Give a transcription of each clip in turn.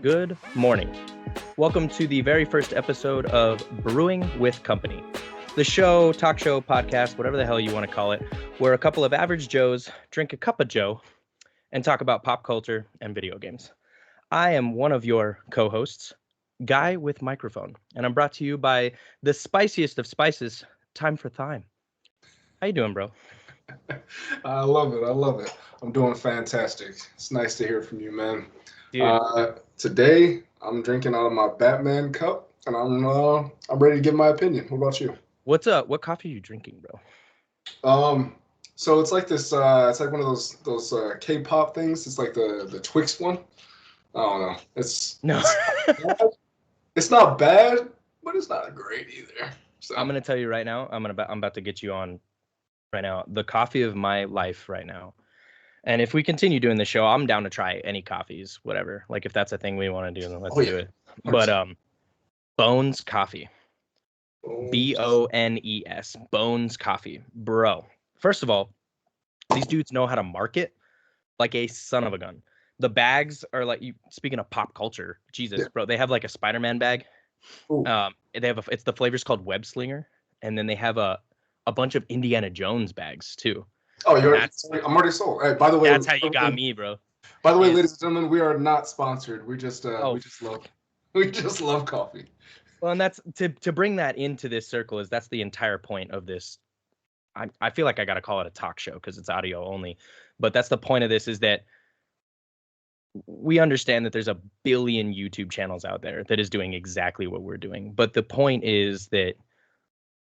Good morning. Welcome to the very first episode of Brewing with Company, the show, talk show, podcast, whatever the hell you want to call it, where a couple of average Joes drink a Cuppa-Joe and talk about pop culture and video games. I am one of your co-hosts, Guy with Microphone, and I'm brought to you by the spiciest of spices, Time for Thyme. How you doing, bro? I love it. I'm doing fantastic. It's nice to hear from you, man. Dude. Today I'm drinking out of my Batman cup, and I'm ready to give my opinion. What about you? What coffee are you drinking, bro? So it's like this. It's like one of those K-pop things. It's like the Twix one. I don't know. It's not bad, but it's not great either. So I'm gonna tell you right now. I'm about to get you on right now. The coffee of my life right now. And if we continue doing the show, I'm down to try any coffees, whatever. Like if that's a thing we want to do, then let's do it. 100%. But Bones Coffee. Bones, Bones Coffee. Bro. First of all, these dudes know how to market like a son of a gun. The bags are like, speaking of pop culture, Jesus, yeah. Bro, they have like a Spider-Man bag. It's the flavor's called Web Slinger, and then they have a bunch of Indiana Jones bags too. Oh, I'm already sold. Hey, by the way, that's how you got me, bro. By the way, ladies and gentlemen, we are not sponsored. We just love coffee. Well, and that's to bring that into this circle that's the entire point of this. I feel like I got to call it a talk show because it's audio only, but that's the point of this is that we understand that there's a billion YouTube channels out there that is doing exactly what we're doing. But the point is that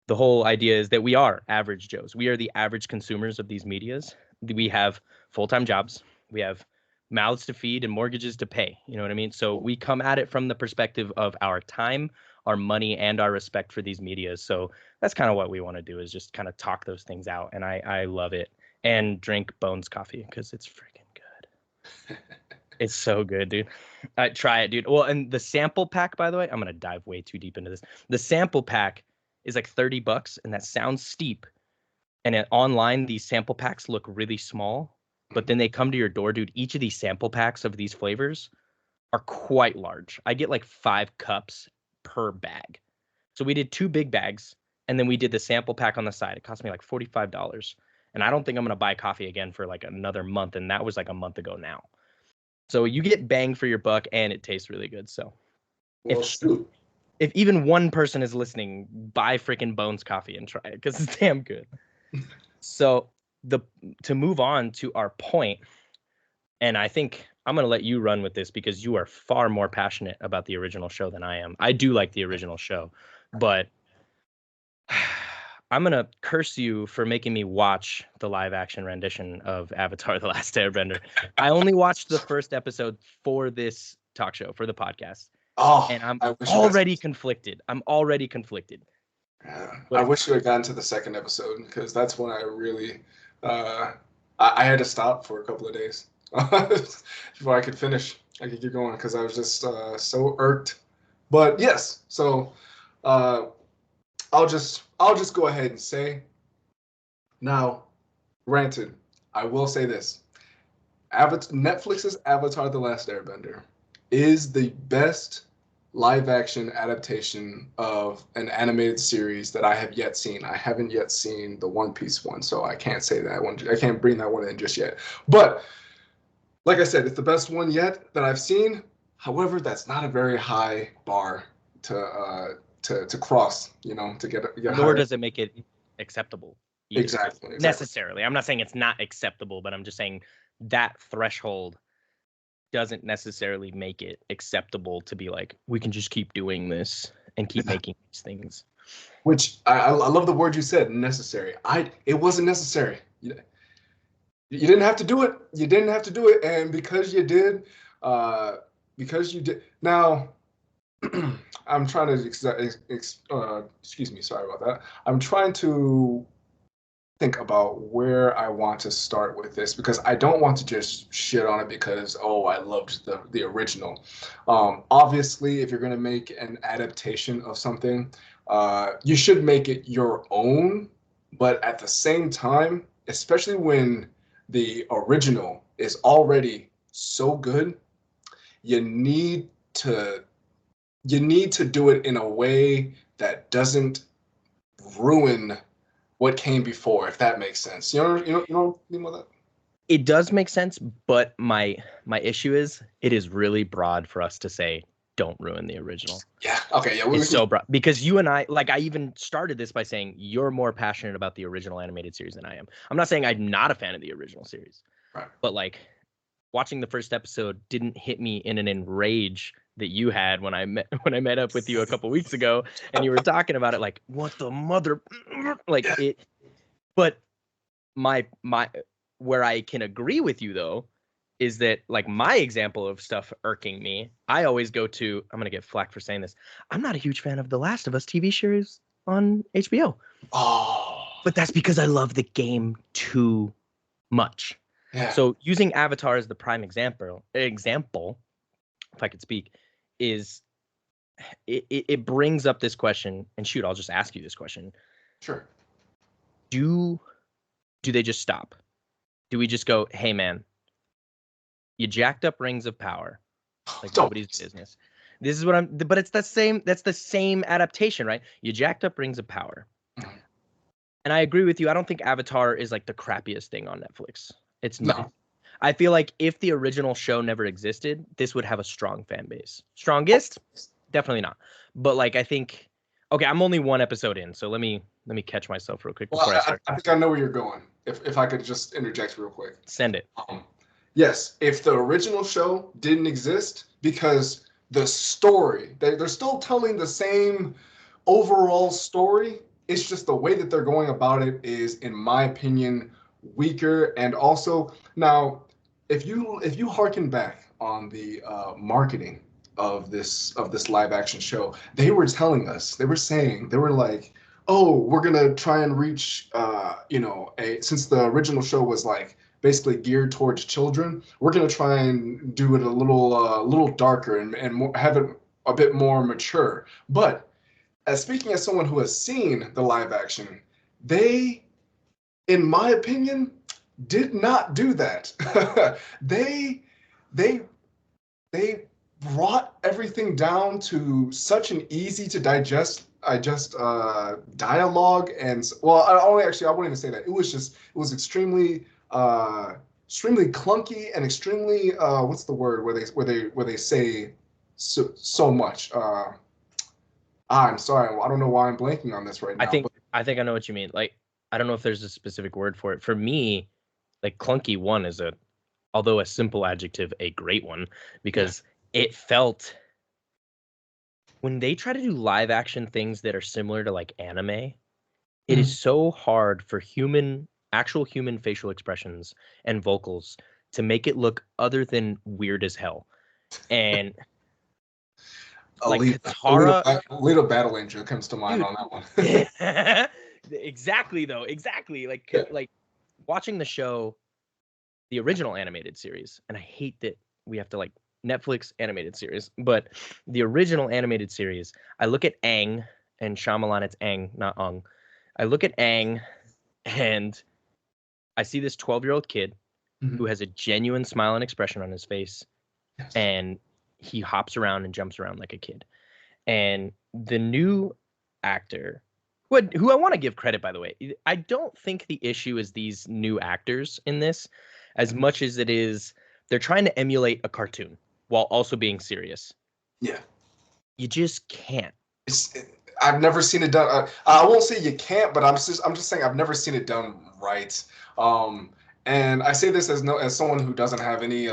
the whole idea is that we are average Joes. We are the average consumers of these medias. We have full-time jobs. We have mouths to feed and mortgages to pay. You know what I mean? So we come at it from the perspective of our time, our money, and our respect for these medias. So that's kind of what we want to do is just kind of talk those things out. And I love it. And drink Bones Coffee because it's freaking good. It's so good, dude. Try it, dude. Well, and the sample pack, by the way, I'm going to dive way too deep into this. The sample pack is like $30, and that sounds steep. And online, these sample packs look really small, but then they come to your door, dude. Each of these sample packs of these flavors are quite large. I get like 5 cups per bag. So we did 2 big bags, and then we did the sample pack on the side. It cost me like $45. And I don't think I'm going to buy coffee again for like another month, and that was like a month ago now. So you get bang for your buck, and it tastes really good. So if even one person is listening, buy freaking Bones Coffee and try it because it's damn good. So to move on to our point, and I think I'm going to let you run with this because you are far more passionate about the original show than I am. I do like the original show, but I'm going to curse you for making me watch the live action rendition of Avatar: The Last Airbender. I only watched the first episode for this talk show, for the podcast. Oh, and I'm already conflicted. Yeah, I wish you had gotten to the second episode because that's when I really, I had to stop for a couple of days before I could finish. I could get going because I was just so irked. But yes, so I'll just go ahead and say. Now, granted, I will say this: Netflix's Avatar: The Last Airbender is the best live-action adaptation of an animated series that I have yet seen. I haven't yet seen the One Piece one, so I can't say that one. I can't bring that one in just yet. But like I said, it's the best one yet that I've seen. However, that's not a very high bar to cross. To get nor higher. Does it make it acceptable. Exactly. Necessarily. I'm not saying it's not acceptable, but I'm just saying that threshold doesn't necessarily make it acceptable to be like, we can just keep doing this and keep making these things. Which I love the word you said, necessary. It wasn't necessary. You didn't have to do it. You didn't have to do it. And because you did, now I'm trying to, excuse me, sorry about that. I'm trying to think about where I want to start with this because I don't want to just shit on it because I loved the original. Obviously, if you're going to make an adaptation of something, you should make it your own. But at the same time, especially when the original is already so good, you need to do it in a way that doesn't ruin what came before, if that makes sense. You know what that? It does make sense, but my issue is it is really broad for us to say don't ruin the original. Yeah. Okay. Yeah. It's so broad because you and I, like, I even started this by saying you're more passionate about the original animated series than I am. I'm not saying I'm not a fan of the original series, right? But like watching the first episode didn't hit me in an enrage that you had when I met up with you a couple weeks ago and you were talking about it like what the mother like it. But my where I can agree with you though is that like my example of stuff irking me, I always go to, I'm gonna get flack for saying this, I'm not a huge fan of The Last of Us TV series on HBO. Oh. But that's because I love the game too much. Yeah. So using Avatar as the prime example, if I could speak, is it brings up this question, and shoot, I'll just ask you this question. Sure. Do they just stop? Do we just go, hey man, you jacked up Rings of Power, like nobody's business. This is what but it's that's the same adaptation, right? You jacked up Rings of Power. Mm-hmm. And I agree with you. I don't think Avatar is like the crappiest thing on Netflix. It's not. No. I feel like if the original show never existed, this would have a strong fan base. Strongest? Definitely not. But like I think, okay, I'm only one episode in, so let me catch myself real quick before I start. I think I know where you're going. If I could just interject real quick. Send it. Yes, if the original show didn't exist, because the story, they're still telling the same overall story. It's just the way that they're going about it is, in my opinion, weaker. And also, now, if you harken back on the marketing of this live action show, they were telling us, they were like, oh, we're gonna try and reach, since the original show was like basically geared towards children, we're gonna try and do it a little darker and more, have it a bit more mature. But speaking as someone who has seen the live action, they, in my opinion, did not do that. they brought everything down to such an easy to digest dialogue, and I wouldn't even say that. It was extremely clunky and extremely what's the word where they say so much. I'm sorry, I don't know why I'm blanking on this right now. I think I know what you mean. Like, I don't know if there's a specific word for it. For me, like clunky one is although a simple adjective, a great one, because it felt, when they try to do live action things that are similar to like anime, it is so hard for actual human facial expressions and vocals to make it look other than weird as hell. And like Katara, Little Battle Angel comes to mind, dude, on that one. Exactly. Like watching the show, the original animated series, and I hate that we have to like Netflix animated series, but the original animated series, I look at Aang, and Shyamalan, it's Aang, not Ung. I look at Aang and I see this 12-year-old kid who has a genuine smile and expression on his face. Yes. And he hops around and jumps around like a kid. And the new actor, who I want to give credit, by the way, I don't think the issue is these new actors in this as much as it is they're trying to emulate a cartoon while also being serious. Yeah. You just can't. I've never seen it done. I won't say you can't, but I'm just saying I've never seen it done right. And I say this as someone who doesn't have any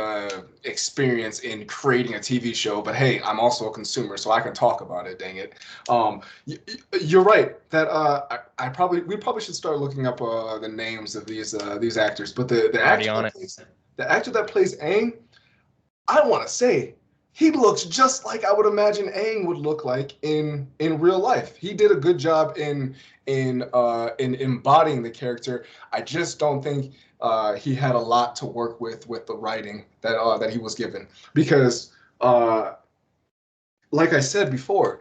experience in creating a TV show, but hey, I'm also a consumer, so I can talk about it. Dang it! You're right that we probably should start looking up the names of these actors. But the actor that plays Aang, I want to say, he looks just like I would imagine Aang would look like in real life. He did a good job in embodying the character. I just don't think he had a lot to work with the writing that he was given, because like I said before,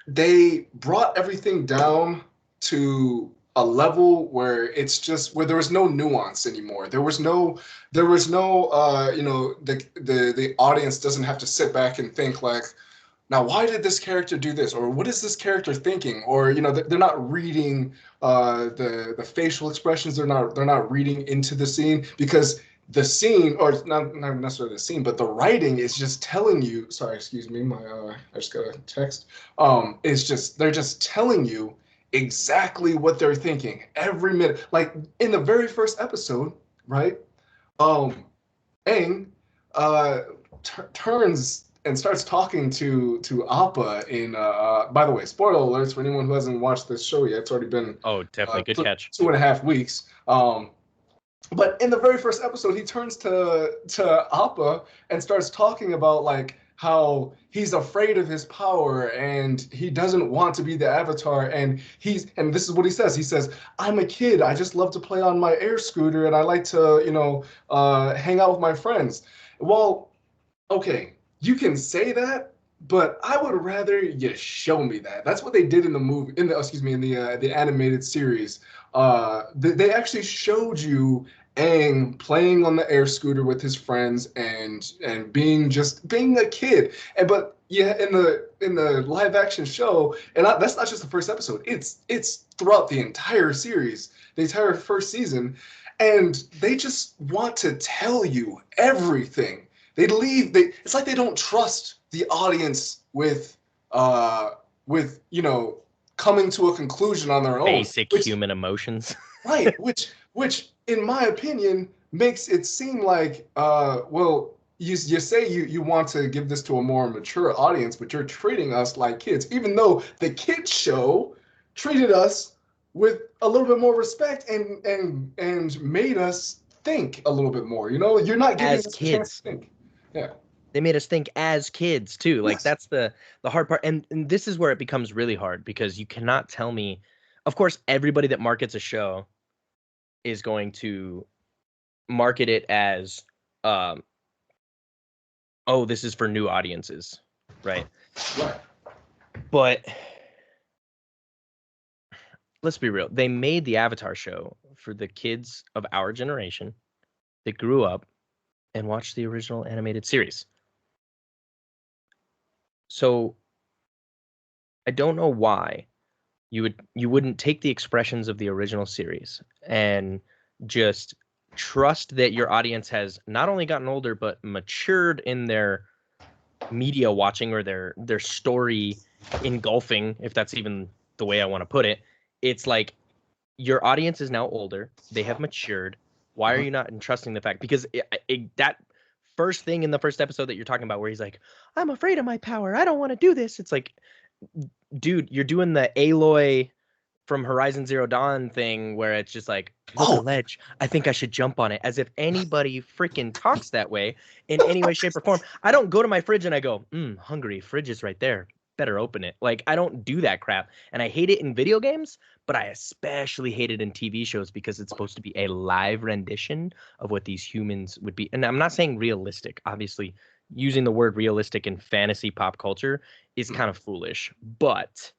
they brought everything down to a level where it's just where there was no nuance anymore. There was no the audience doesn't have to sit back and think like, now why did this character do this, or what is this character thinking, or they're not reading the facial expressions. They're not reading into the scene, because the scene, or not necessarily the scene, but the writing is just telling you. Sorry, excuse me, my I just got a text. They're just telling you exactly what they're thinking every minute. Like in the very first episode, right? Aang turns and starts talking to Appa in. By the way, spoiler alerts for anyone who hasn't watched this show yet. It's already been definitely good catch. 2.5 weeks. But in the very first episode, he turns to Appa and starts talking about like how he's afraid of his power and he doesn't want to be the Avatar. And this is what he says. He says, "I'm a kid. I just love to play on my air scooter and I like to, hang out with my friends." Well, okay, you can say that, but I would rather you show me that. That's what they did in the movie, in the animated series. They actually showed you Aang playing on the air scooter with his friends and being a kid. But yeah, in the live action show, and that's not just the first episode. It's throughout the entire series, the entire first season, and they just want to tell you everything. It's like they don't trust the audience with coming to a conclusion on their own. Basic human emotions. Right, which in my opinion makes it seem like you say you want to give this to a more mature audience, but you're treating us like kids, even though the kids show treated us with a little bit more respect and made us think a little bit more. You're not giving us a chance to think. Yeah. They made us think as kids too. Like Yes. That's the hard part. And this is where it becomes really hard, because you cannot tell me, of course, everybody that markets a show is going to market it as, this is for new audiences, right? Right. But let's be real. They made the Avatar show for the kids of our generation that grew up and watched the original animated series. So I don't know why you wouldn't take the expressions of the original series and just trust that your audience has not only gotten older but matured in their media watching, or their story engulfing, if that's even the way I want to put it. It's like your audience is now older, they have matured. Why are you not entrusting the fact? Because that first thing in the first episode that you're talking about, where he's like, "I'm afraid of my power, I don't want to do this," it's like, dude, you're doing the Aloy from Horizon Zero Dawn thing, where it's just like, "Look, a ledge, I think I should jump on it," as if anybody freaking talks that way in any way, shape, or form. I don't go to my fridge and I go, hungry, fridge is right there, better open it. Like, I don't do that crap. And I hate it in video games, but I especially hate it in TV shows, because it's supposed to be a live rendition of what these humans would be. And I'm not saying realistic. Obviously, using the word realistic in fantasy pop culture is kind of foolish. But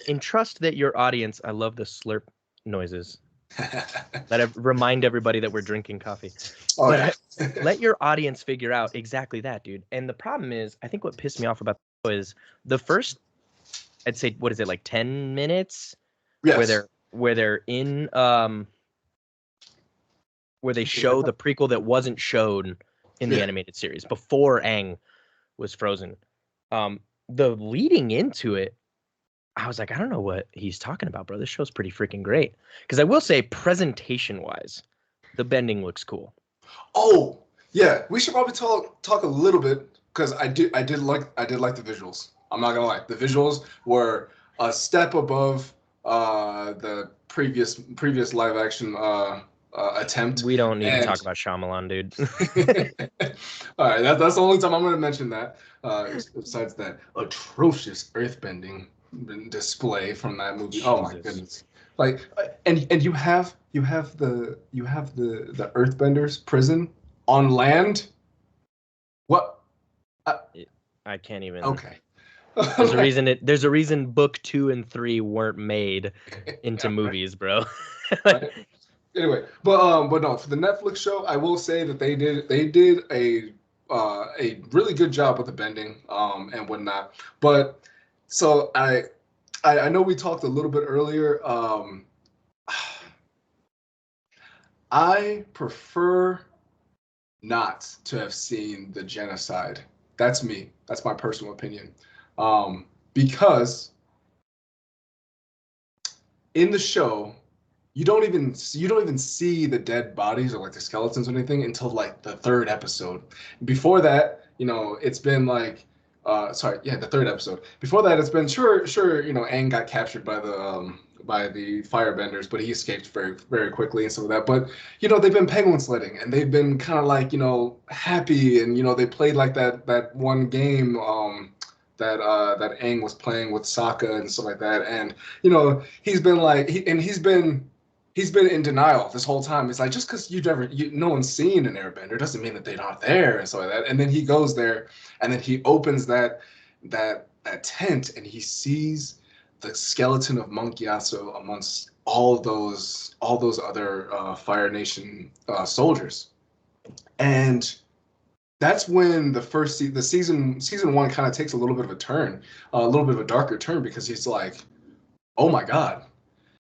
entrust that your audience, I love the slurp noises. Remind everybody that we're drinking coffee. Let your audience figure out exactly that, dude. And the problem is, I think what pissed me off about the show is the first, I'd say, what is it, like 10 minutes? Yes. Where they're in where they show the prequel that wasn't shown in the animated series before Aang was frozen. The leading into it, I was like, I don't know what he's talking about, bro. This show's pretty freaking great. Because I will say, presentation-wise, the bending looks cool. Oh, yeah. We should probably talk a little bit, because I did like the visuals. I'm not gonna lie. The visuals were a step above the previous live action attempt. We don't need to talk about Shyamalan, dude. All right, that's the only time I'm gonna mention that. Besides that atrocious earthbending display from that movie. Jesus. Oh my goodness! Like, and you have the earthbenders prison on land. What? I can't even. Okay. There's a reason book 2 and 3 weren't made into Yeah, movies, bro. right. Anyway, but no, for the Netflix show, I will say that they did a really good job with the bending and whatnot. But so I know we talked a little bit earlier. I prefer not to have seen the genocide. That's me. That's my personal opinion. Because in the show, you don't even see the dead bodies or like the skeletons or anything until like the third episode. Before that, it's been like sorry, yeah, the third episode. Before that, it's been sure, Aang got captured by the firebenders, but he escaped very, very quickly and some of that. But they've been penguin sledding and they've been kind of like, happy, and they played like that one game that Aang was playing with Sokka and stuff like that. And he's been like he's been in denial this whole time. It's like, just because no one's seen an airbender doesn't mean that they're not there and stuff like that. And then he goes there and then he opens that tent and he sees the skeleton of Monk Yasuo amongst all those other Fire Nation soldiers. And that's when the season one kind of takes a little bit of a turn, a little bit of a darker turn, because he's like, oh my God.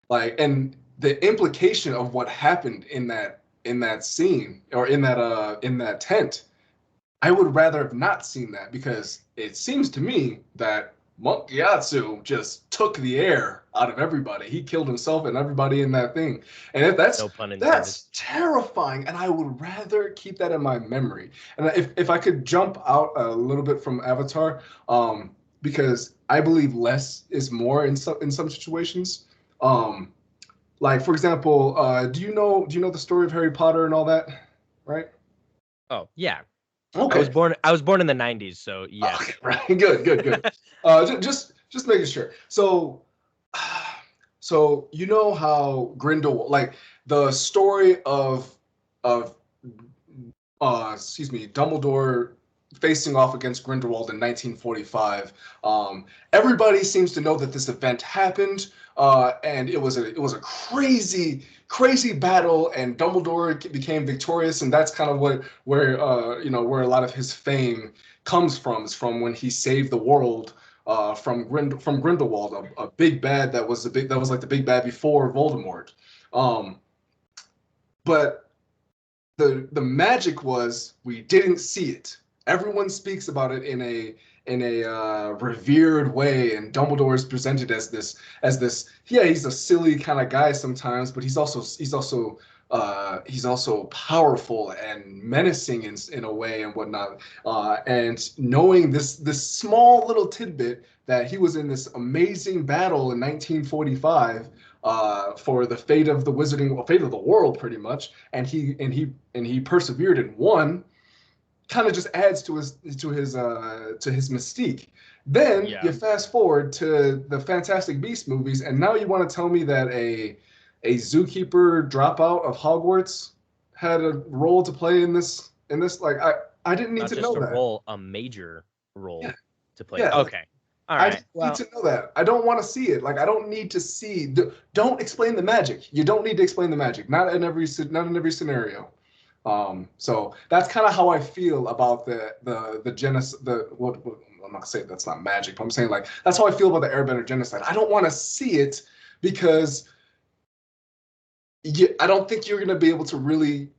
Like, and the implication of what happened in that scene, or in that tent, I would rather have not seen that, because it seems to me that Monk Gyatso just took the air out of everybody. He killed himself and everybody in that thing. And if No pun intended. that's terrifying, and I would rather keep that in my memory. And if I could jump out a little bit from Avatar, because I believe less is more in some situations. Like, for example, do you know the story of Harry Potter and all that, right? Oh, yeah. Okay. I was born in the 90s, so yes. Okay, right. Good. Just making sure. So you know how Grindelwald, like the story of Dumbledore facing off against Grindelwald in 1945. Everybody seems to know that this event happened, and it was a crazy battle, and Dumbledore became victorious, and that's kind of where a lot of his fame comes from, is from when he saved the world from Grindelwald, a big bad that was like the big bad before Voldemort. But the magic was, we didn't see it. Everyone speaks about it in a revered way, and Dumbledore is presented as this. Yeah, he's a silly kind of guy sometimes, but he's also powerful and menacing in a way and whatnot. And knowing this small little tidbit, that he was in this amazing battle in 1945 for the fate of fate of the world, pretty much, and he persevered and won, kind of just adds to his mystique. Then you fast forward to the Fantastic Beasts movies, and now you want to tell me that a zookeeper dropout of Hogwarts had a role to play in this? Like, I didn't need Not to just know that. role, a major role to play. Yeah. Okay. All I right. just need to know that. I don't want to see it. Like, I don't need to see. Don't explain the magic. You don't need to explain the magic. Not in every scenario. So that's kind of how I feel about the genocide. What I'm not gonna say that's not magic, but I'm saying, like, that's how I feel about the Airbender genocide. I don't want to see it, because I don't think you're gonna be able to really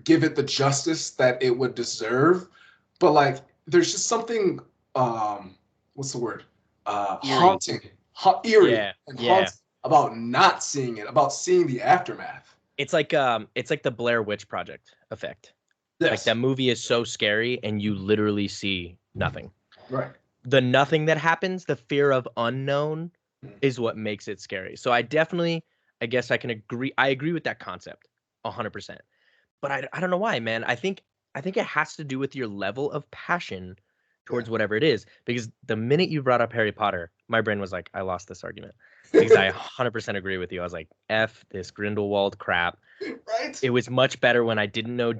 give it the justice that it would deserve. But like, there's just something, what's the word? Haunting, eerie, Yeah, and yeah. haunting about not seeing it, about seeing the aftermath. It's like the Blair Witch Project effect. Like, Yes. that movie is so scary and you literally see nothing. Right. The nothing that happens, the fear of unknown, is what makes it scary. So I guess I can agree. I agree with that concept 100%. But I don't know why, man. I think it has to do with your level of passion towards whatever it is. Because the minute you brought up Harry Potter, my brain was like, I lost this argument. Because I 100% agree with you. I was like, F this Grindelwald crap. Right. It was much better when I didn't know.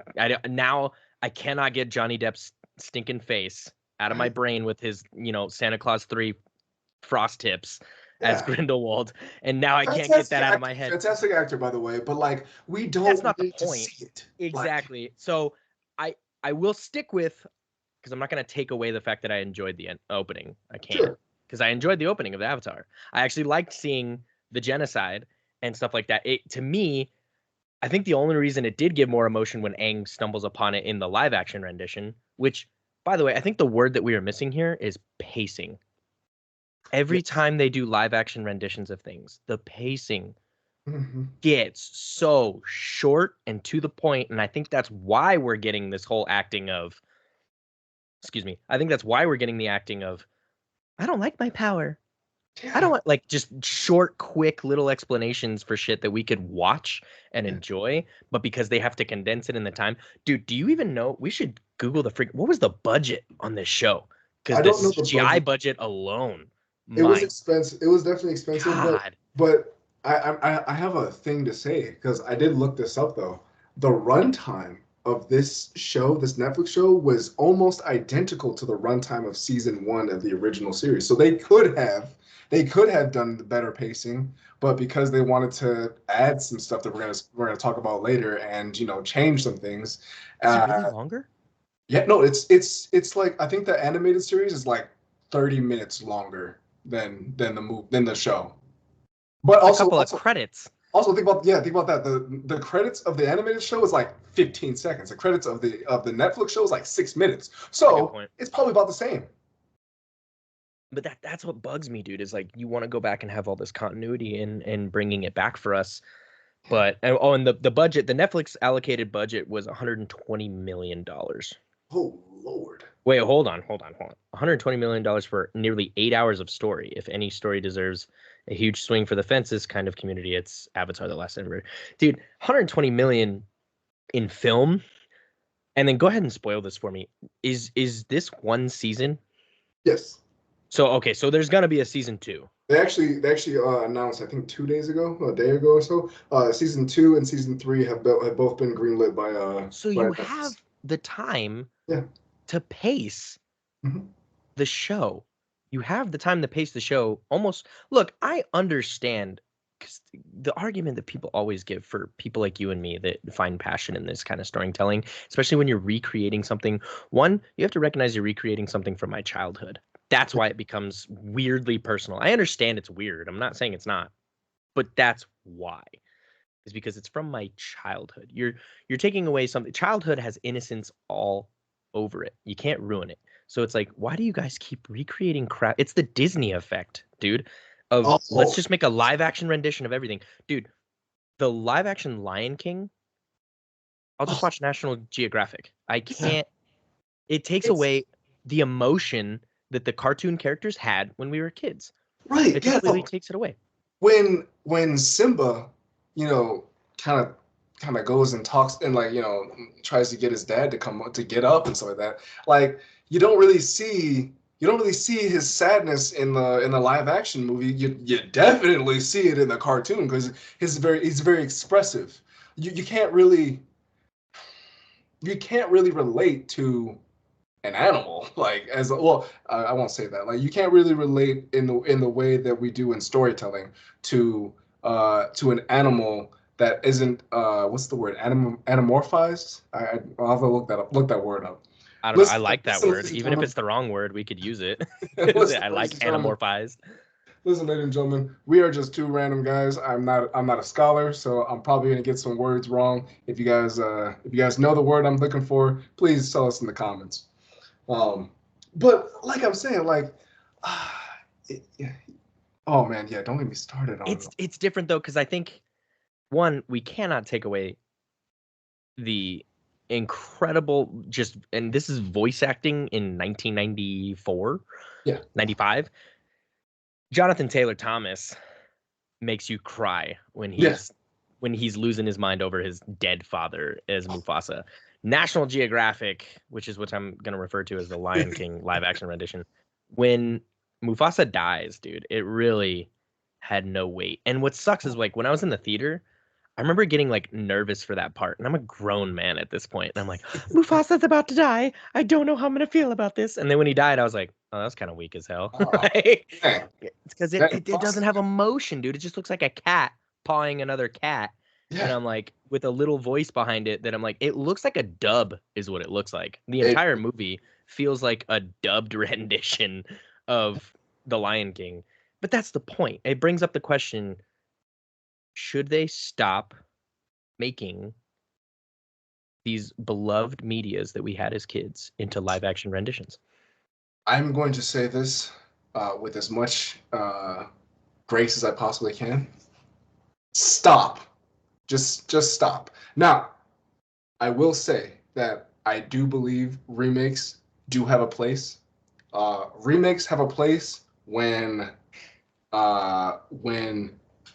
Now I cannot get Johnny Depp's stinking face out of my brain with his, Santa Claus 3 frost tips as Yeah. Grindelwald, and now I can't get that out of my head. Fantastic actor, by the way, but like we That's don't not the need to point. see it. Exactly. So I will stick with, because I'm not going to take away the fact that I enjoyed the opening. I can't, Sure. because I enjoyed the opening of Avatar. I actually liked seeing the genocide and stuff like that. To me, I think the only reason it did give more emotion when Aang stumbles upon it in the live action rendition, which, by the way, I think the word that we are missing here is pacing. Every Yes. time they do live action renditions of things, the pacing Mm-hmm. gets so short and to the point, and I think that's why we're getting this whole acting of, excuse me, I think that's why we're getting the acting of, I don't like my power. I don't Yeah. want, like, just short, quick little explanations for shit that we could watch and Yeah. enjoy, but because they have to condense it in the time. Dude, do you even know? We should Google what was the budget on this show? Because I the don't know the CGI budget. budget alone, It was my expensive. It was definitely expensive, God. but I have a thing to say because I did look this up though. The runtime of this show, this Netflix show, was almost identical to the runtime of season 1 of the original series. So they could have done the better pacing, but because they wanted to add some stuff that we're gonna talk about later and change some things. Is it Uh, really longer? yeah, no, it's like I think the animated series is like 30 minutes longer than the show. But It's a also couple of also credits. also think about that. The credits of the animated show is like 15 seconds. The credits of the Netflix show is like 6 minutes. That's a good So point. it's probably about the same. But that's what bugs me, dude, is like you want to go back and have all this continuity and bringing it back for us. But and the budget, the Netflix allocated budget was $120 million. Oh Lord. Wait, hold on. $120 million for nearly 8 hours of story. If any story deserves a huge swing for the fences kind of community, it's Avatar: The Last Airbender. Dude, 120 million in film, and then go ahead and spoil this for me. Is this one season? Yes. So okay, so there's gonna be a season 2. They actually announced I think 2 days ago, a day ago or so. Season 2 and season 3 have both been greenlit So by you Netflix. have the time Yeah. to pace Hmm. the show. You have the time to pace the show. Almost, look, I understand, because the argument that people always give for people like you and me that find passion in this kind of storytelling, especially when you're recreating something. One, you have to recognize you're recreating something from my childhood. That's why it becomes weirdly personal. I understand it's weird. I'm not saying it's not, but that's why. Is because it's from my childhood. You're taking away something. Childhood has innocence all over it. You can't ruin it. So it's like, why do you guys keep recreating crap? It's the Disney effect, dude. Of let's Oh, just make a live action rendition of everything. Dude, the live action Lion King, I'll just oh, watch National Geographic. I yeah. can't, it takes It's away the emotion that the cartoon characters had when we were kids. right. It Yeah. completely No. takes it away. When Simba, you know, kind of goes and talks and like tries to get his dad to come to get up and stuff like that. Like you don't really see his sadness in the live action movie. You definitely see it in the cartoon because he's very expressive. You can't really relate to an animal like as well. I won't say that. Like you can't really relate in the way that we do in storytelling to an animal that isn't what's the word, anamorphized. I'll have to look that word up. I don't know. I Listen, like that listen, word. ladies and Even if gentlemen. it's the wrong word, we could use it. listen, I ladies like and gentlemen. anamorphized. Listen, ladies and gentlemen, we are just two random guys. I'm not a scholar, so I'm probably gonna get some words wrong. If you guys know the word I'm looking for, please tell us in the comments. Um, but like I'm saying, like, yeah. Oh man, yeah. Don't get me started on. It's different though, because I think one, we cannot take away the incredible and this is voice acting in 1994, Yeah. 95. Jonathan Taylor Thomas makes you cry when Yeah. he's losing his mind over his dead father as Mufasa. National Geographic, which is what I'm gonna refer to as the Lion King live action rendition, when Mufasa dies, dude, it really had no weight. And what sucks is like when I was in the theater, I remember getting like nervous for that part, and I'm a grown man at this point, and I'm like, Mufasa's about to die. I don't know how I'm gonna feel about this. And then when he died, I was like, oh, that's kind of weak as hell. Oh, Like, dang. it's because That it doesn't have emotion, dude. It just looks like a cat pawing another cat. And yeah. I'm like, with a little voice behind it, that I'm like, it looks like a dub, is what it looks like. The It, entire movie feels like a dubbed rendition of The Lion King. But that's the point. It brings up the question, should they stop making these beloved medias that we had as kids into live action renditions? I'm going to say this with as much grace as I possibly can. Stop. Just stop. Now, I will say that I do believe remakes do have a place. Remakes have a place when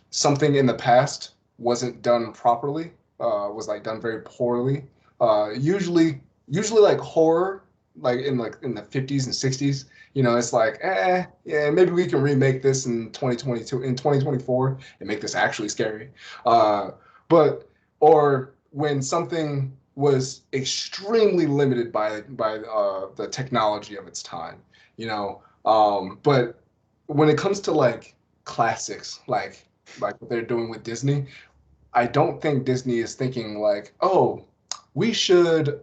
something in the past wasn't done properly, was like done very poorly. Usually like horror, like in the 50s and 60s. It's like, yeah, maybe we can remake this in 2022, in 2024, and make this actually scary. But or when something was extremely limited by the technology of its time, but when it comes to like classics, like what they're doing with Disney, I don't think Disney is thinking like, oh, we should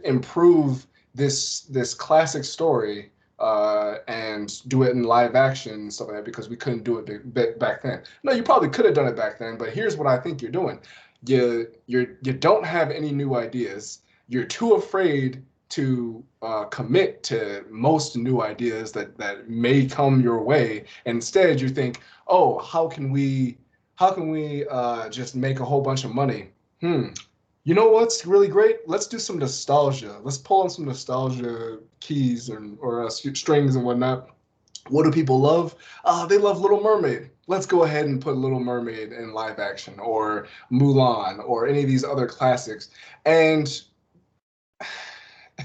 improve this classic story and do it in live action and stuff like that because we couldn't do it back then. No, you probably could have done it back then, but here's what I think you're doing. You don't have any new ideas. You're too afraid to commit to most new ideas that may come your way. Instead, you think, oh, how can we just make a whole bunch of money? You know what's really great? Let's do some nostalgia. Let's pull on some nostalgia keys or strings and whatnot. What do people love? They love Little Mermaid. Let's go ahead and put Little Mermaid in live action, or Mulan, or any of these other classics. And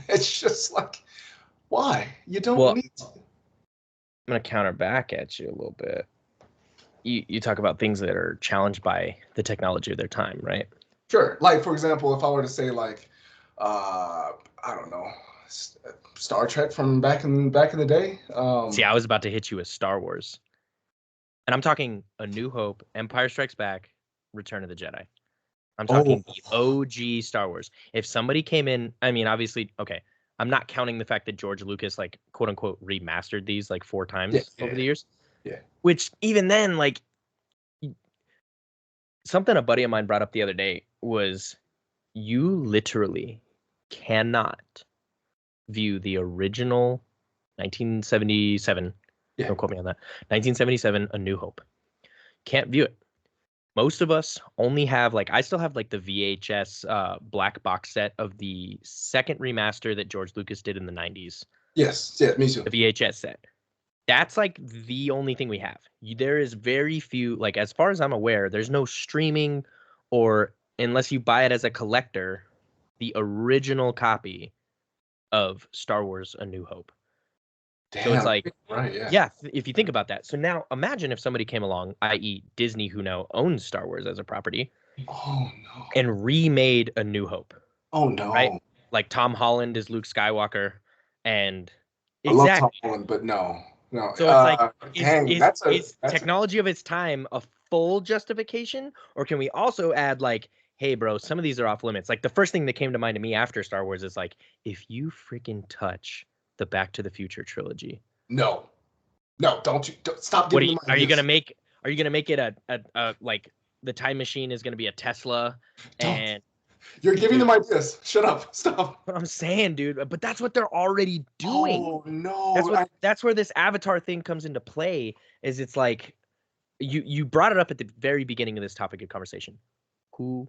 it's just like, why? You don't Well, need to. I'm gonna counter back at you a little bit. You talk about things that are challenged by the technology of their time, right? Sure. Like, for example, if I were to say like, I don't know, Star Trek from back in the day. See, I was about to hit you with Star Wars. And I'm talking A New Hope, Empire Strikes Back, Return of the Jedi. I'm Oh, talking the OG Star Wars. If somebody came in, I mean, obviously, okay, I'm not counting the fact that George Lucas, like, quote unquote, remastered these like 4 yeah, times over yeah, the years. yeah. Which even then, like, something a buddy of mine brought up the other day was you literally cannot view the original 1977. Yeah. Don't quote me on that. 1977, A New Hope. Can't view it. Most of us only have, like, I still have like the VHS black box set of the second remaster that George Lucas did in the 90s. Yes, yeah, me too. The VHS set. That's like the only thing we have. There is very few, like, as far as I'm aware, there's no streaming, or unless you buy it as a collector, the original copy of Star Wars A New Hope. So it's Damn. like, Right, yeah. yeah, if you think about that. So now imagine if somebody came along, i.e. Disney, who now owns Star Wars as a property, Oh no. and remade A New Hope, Oh right? no. Like Tom Holland is Luke Skywalker, and I love Tom exactly. Holland, but no. No. So it's like, Dang, is that's a technology of its time a full justification, or can we also add like, hey, bro, some of these are off limits? Like the first thing that came to mind to me after Star Wars is like, if you freaking touch the Back to the Future trilogy, no. No, don't stop what giving them are you gonna ideas. make? Are you gonna make it a like the time machine is gonna be a Tesla? Don't. And You're giving dude, them ideas. Shut up. Stop. what I'm saying, dude, but that's what they're already doing. Oh no. That's where this Avatar thing comes into play. Is it's like you brought it up at the very beginning of this topic of conversation. Who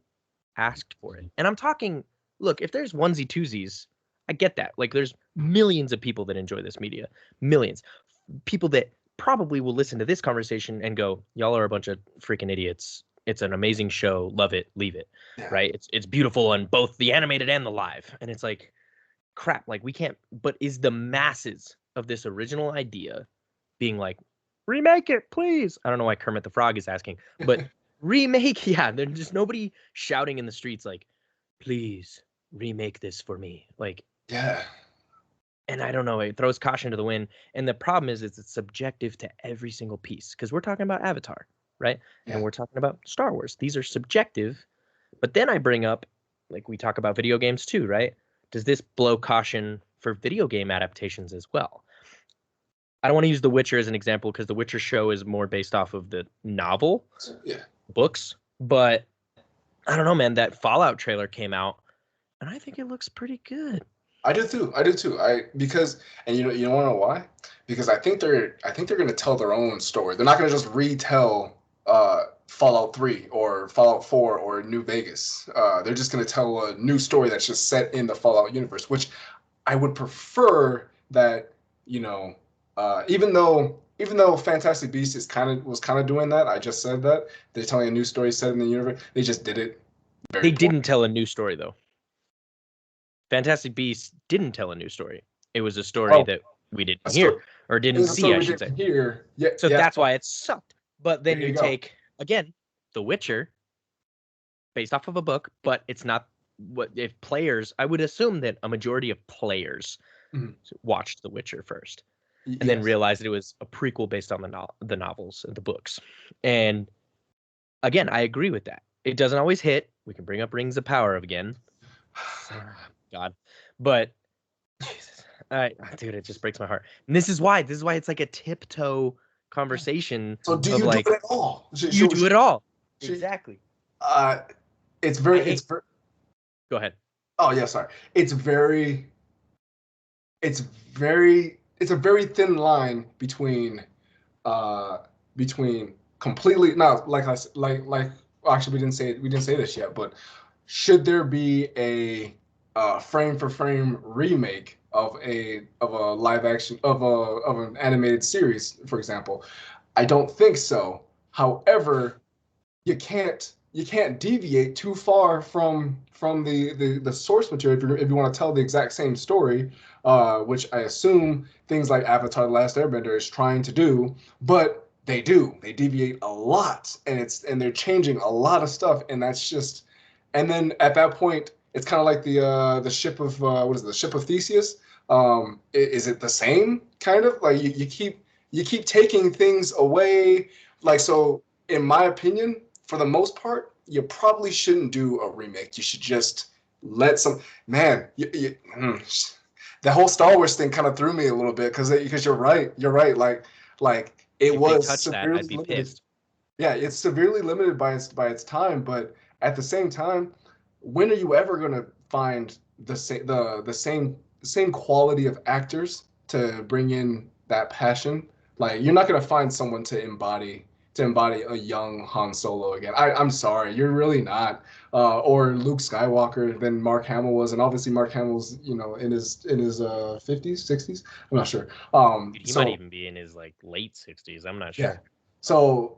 asked for it? And I'm talking, look, if there's onesie twosies, I get that. Like there's millions of people that enjoy this media. Millions. People that probably will listen to this conversation and go, y'all are a bunch of freaking idiots. It's an amazing show. Love it. Leave it. Yeah. Right? It's beautiful on both the animated and the live. And it's like, crap, like we can't, but is the masses of this original idea being like, remake it, please? I don't know why Kermit the Frog is asking, but remake. Yeah, there's just nobody shouting in the streets like, please remake this for me. Like, Yeah. and I don't know, it throws caution to the wind. And the problem is it's subjective to every single piece because we're talking about Avatar, right? Yeah. And we're talking about Star Wars. These are subjective. But then I bring up, like we talk about video games too, right? Does this blow caution for video game adaptations as well? I don't want to use The Witcher as an example because The Witcher show is more based off of the novel Yeah. books. But I don't know, man. That Fallout trailer came out, and I think it looks pretty good. I do too. I do too. Because and you want to know why? Because I think they're gonna tell their own story. They're not gonna just retell Fallout 3 or Fallout 4 or New Vegas. They're just gonna tell a new story that's just set in the Fallout universe, which I would prefer that, you know, even though Fantastic Beasts was kind of doing that. I just said that. They're telling a new story set in the universe. They just did it very They poorly. didn't tell a new story though. Fantastic Beasts didn't tell a new story. It was a story Oh, that we didn't a hear story. or didn't It's a see, story I we should say. didn't hear. Yeah, So yeah. that's why it sucked. But then There you you go. take, again, The Witcher, based off of a book, but it's not what if players, I would assume that a majority of players Mhm. watched The Witcher first and then Yes. realized that it was a prequel based on the novels and the books. And again, I agree with that. It doesn't always hit. We can bring up Rings of Power again. God. But Jesus, dude, it just breaks my heart. And this is why it's like a tiptoe conversation So do of you do like it at all? you do it all. She- Exactly. it's very, I hate- it's very, Go ahead. oh yeah, sorry. It's a very thin line uh, between completely, no, like I, s- like, actually we didn't say this yet, but should there be a frame for frame remake of a live action of an animated series, for example? I don't think so. However, you can't deviate too far from the source material if you want to tell the exact same story, which I assume things like Avatar: The Last Airbender is trying to do, but they deviate a lot, and they're changing a lot of stuff, and that's just, and then at that point it's kind of like the ship of what is it, the ship of Theseus. Is it the same kind of like you keep taking things away, like, so in my opinion, for the most part, you probably shouldn't do a remake. You should just let some, man. The whole Star Wars thing kind of threw me a little bit because you're right. You're right. Like it If they was touch that, severely I'd be limited. pissed. Yeah, it's severely limited by its time, but at the same time, when are you ever gonna find the same quality of actors to bring in that passion? Like, you're not gonna find someone to embody a young Han Solo again. I'm sorry, you're really not. Or Luke Skywalker than Mark Hamill was, and obviously Mark Hamill's, in his 50s, 60s. I'm not sure. Dude, he might So even be in his like late 60s. I'm not yeah. sure. So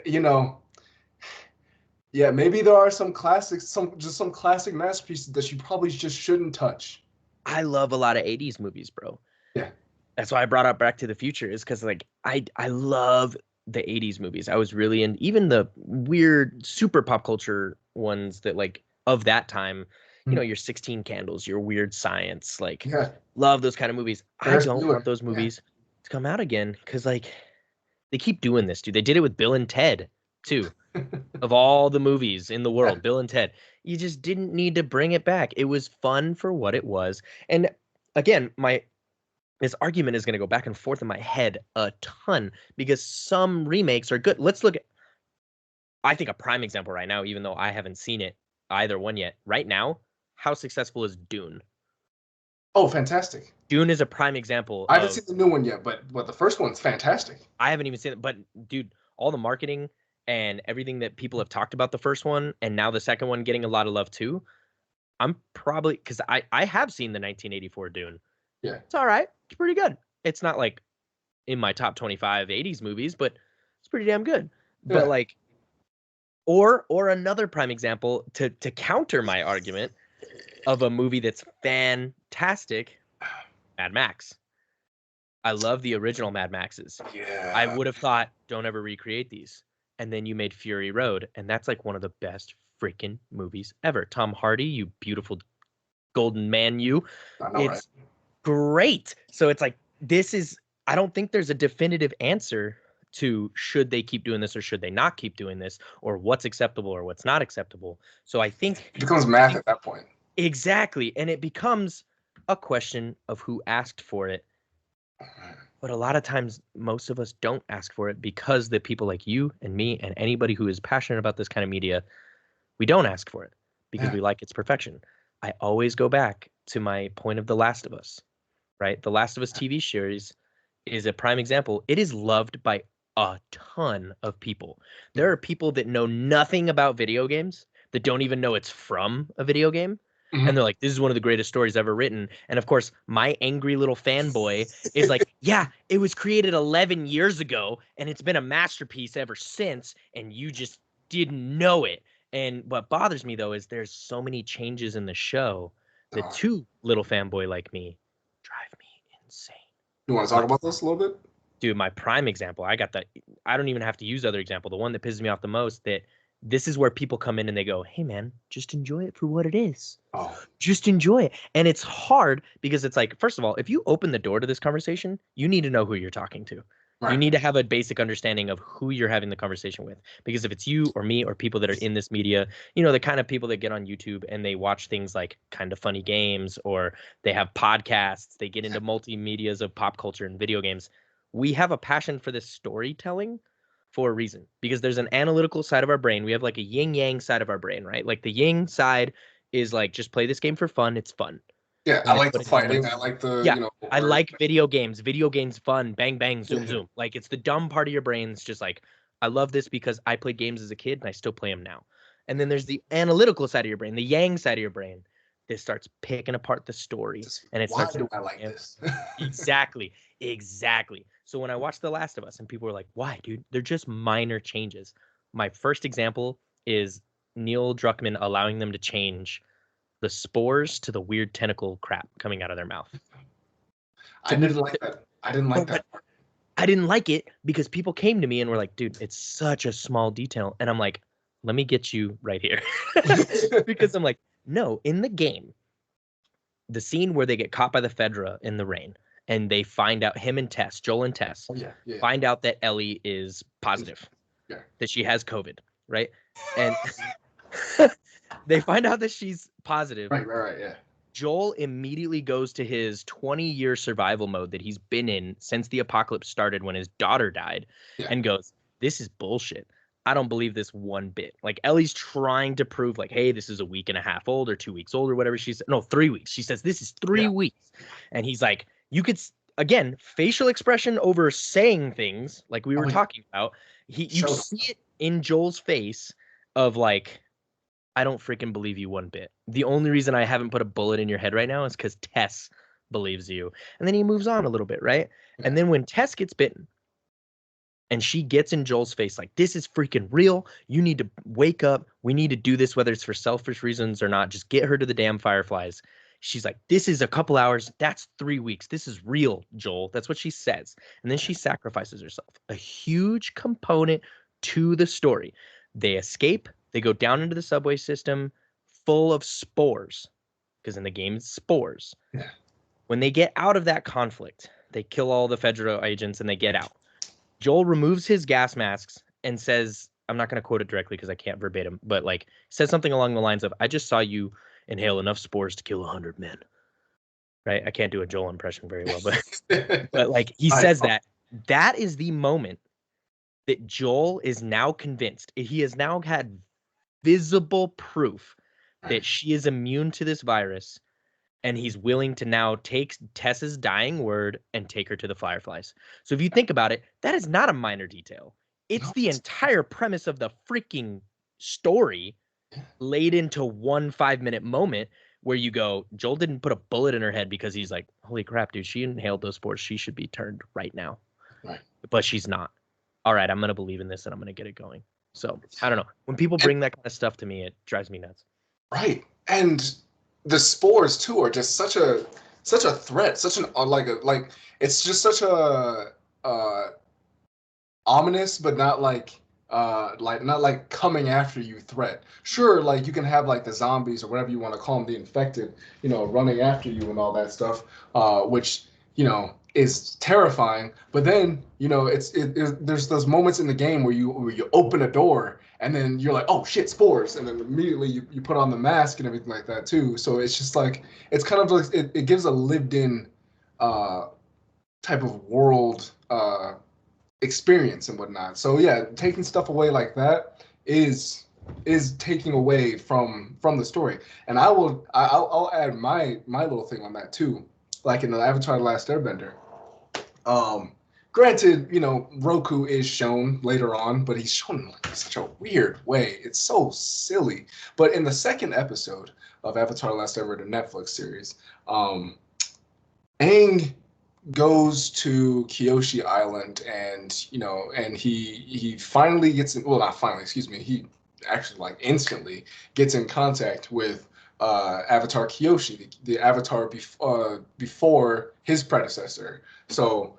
you know, yeah, maybe there are some classics, some classic masterpieces that you probably just shouldn't touch. I love a lot of 80s movies, bro. Yeah. That's why I brought up Back to the Future, is because like I love the 80s movies. I was really in even the weird super pop culture ones that like of that time, your 16 Candles, your Weird Science, like Yeah. love those kind of movies. I Ferris don't want Bueller. those Yeah. movies to come out again because like they keep doing this, dude. They did it with Bill and Ted too. Of all the movies in the Yeah. world, Bill and Ted, you just didn't need to bring it back. It was fun for what it was. And again, this argument is going to go back and forth in my head a ton because some remakes are good. Let's look at, I think, a prime example right now, even though I haven't seen it either one yet. Right now, how successful is Dune? Oh, fantastic. Dune is a prime example I haven't of, seen the new one yet, but the first one's fantastic. I haven't even seen it, but dude, all the marketing and everything that people have talked about the first one and now the second one getting a lot of love too. I'm probably, because I have seen the 1984 Dune. Yeah. It's all right. It's pretty good. It's not like in my top 25 80s movies, but it's pretty damn good. But Yeah. like, or another prime example to counter my argument of a movie that's fantastic, Mad Max. I love the original Mad Maxes. I Yeah. would have thought, don't ever recreate these. and then you made Fury Road, and that's like one of the best freaking movies ever. Tom Hardy, you beautiful golden man, you. I know, right? It's great. So it's like I don't think there's a definitive answer to should they keep doing this or should they not keep doing this, or what's acceptable or what's not acceptable. So I think It becomes math at that point. exactly, and it becomes a question of who asked for it. But a lot of times, most of us don't ask for it because the people like you and me and anybody who is passionate about this kind of media, we don't ask for it because we like its perfection. I always go back to my point of The Last of Us, right? The Last of Us TV series is a prime example. It is loved by a ton of people. There are people that know nothing about video games, that don't even know it's from a video game. And they're like, this is one of the greatest stories ever written. And of course, my angry little fanboy is like, yeah, it was created 11 years ago and it's been a masterpiece ever since. And you just didn't know it. And what bothers me, though, is there's so many changes in the show that to little fanboy like me drive me insane. You want to talk about this a little bit? Dude, my prime example, I don't even have to use other example. The one that pisses me off the most, that this is where people come in and they go, hey, man, just enjoy it for what it is. Just enjoy it. And it's hard because it's like, first of all, if you open the door to this conversation, you need to know who you're talking to. Right. You need to have a basic understanding of who you're having the conversation with. Because if it's you or me or people that are in this media, you know, the kind of people that get on YouTube and they watch things like Kind of Funny Games, or they have podcasts, they get into multimedias of pop culture and video games. We have a passion for this storytelling for a reason, because there's an analytical side of our brain. We have like a yin yang side of our brain, right? Like the yin side is like, just play this game for fun. It's fun. Yeah, I like the fighting. I like the, you know, I like video games. Video games fun. Bang, bang, zoom, zoom. Like, it's the dumb part of your brain. It's just like, I love this because I played games as a kid and I still play them now. And then there's the analytical side of your brain, the yang side of your brain, that starts picking apart the story. And it starts, why do I like this? Exactly. So when I watched The Last of Us and people were like, why, dude? They're just minor changes. My first example is Neil Druckmann allowing them to change the spores to the weird tentacle crap coming out of their mouth. I didn't like that. I didn't like that part. I didn't like it because people came to me and were like, dude, it's such a small detail. And I'm like, let me get you right here. Because I'm like, no, in the game, the scene where they get caught by the Fedra in the rain and they find out, him and Tess, Joel and Tess, find out that Ellie is positive, that she has COVID, right? And they find out that she's positive. Right, yeah. Joel immediately goes to his 20-year survival mode that he's been in since the apocalypse started when his daughter died, and goes, this is bullshit. I don't believe this one bit. Like, Ellie's trying to prove, like, hey, this is a week and a half old or 2 weeks old or whatever she said. No, 3 weeks. She says, this is 3 weeks. And he's like, you could, again, facial expression over saying things like we were talking about. You see it in Joel's face of like, I don't freaking believe you one bit. The only reason I haven't put a bullet in your head right now is because Tess believes you. And then he moves on a little bit, right? And then when Tess gets bitten and she gets in Joel's face like, this is freaking real. You need to wake up. We need to do this, whether it's for selfish reasons or not. Just get her to the damn fireflies. She's like, this is a couple hours. That's 3 weeks. This is real, Joel. That's what she says. And then she sacrifices herself. A huge component to the story. They escape. They go down into the subway system full of spores, because in the game it's spores. Yeah. When they get out of that conflict, they kill all the Federal agents and they get out. Joel removes his gas masks and says, I'm not going to quote it directly because I can't verbatim, but like says something along the lines of, I just saw you inhale enough spores to kill 100 men. Right? I can't do a Joel impression very well, but like he says that is the moment that Joel is now convinced. He has now had visible proof that she is immune to this virus, and he's willing to now take Tess's dying word and take her to the fireflies. So if you think about it, that is not a minor detail. It's the entire premise of the freaking story laid into one 5-minute moment where you go, Joel didn't put a bullet in her head because he's like, holy crap, dude, she inhaled those spores. She should be turned right now. Right. But she's not. All right, I'm going to believe in this and I'm going to get it going. So I don't know. When people bring that kind of stuff to me, it drives me nuts. Right. And the spores too are just such a threat, such an it's just such a ominous but not like like not like coming after you threat. Sure, like you can have like the zombies or whatever you want to call them, the infected, running after you and all that stuff, which is terrifying. But then there's those moments in the game where you open a door and then you're like, oh shit, spores, and then immediately you put on the mask and everything like that too. So it's just like it's kind of like it gives a lived in type of world experience and whatnot. So yeah, taking stuff away like that is taking away from the story. And I'll add my little thing on that too. Like in the Avatar: The Last Airbender. Granted, Roku is shown later on, but he's shown in like such a weird way. It's so silly. But in the second episode of Avatar: The Last Airbender Netflix series, Aang goes to Kyoshi Island, and he finally gets in, well, not finally, excuse me, he actually like instantly gets in contact with Avatar Kyoshi, the Avatar before his predecessor. So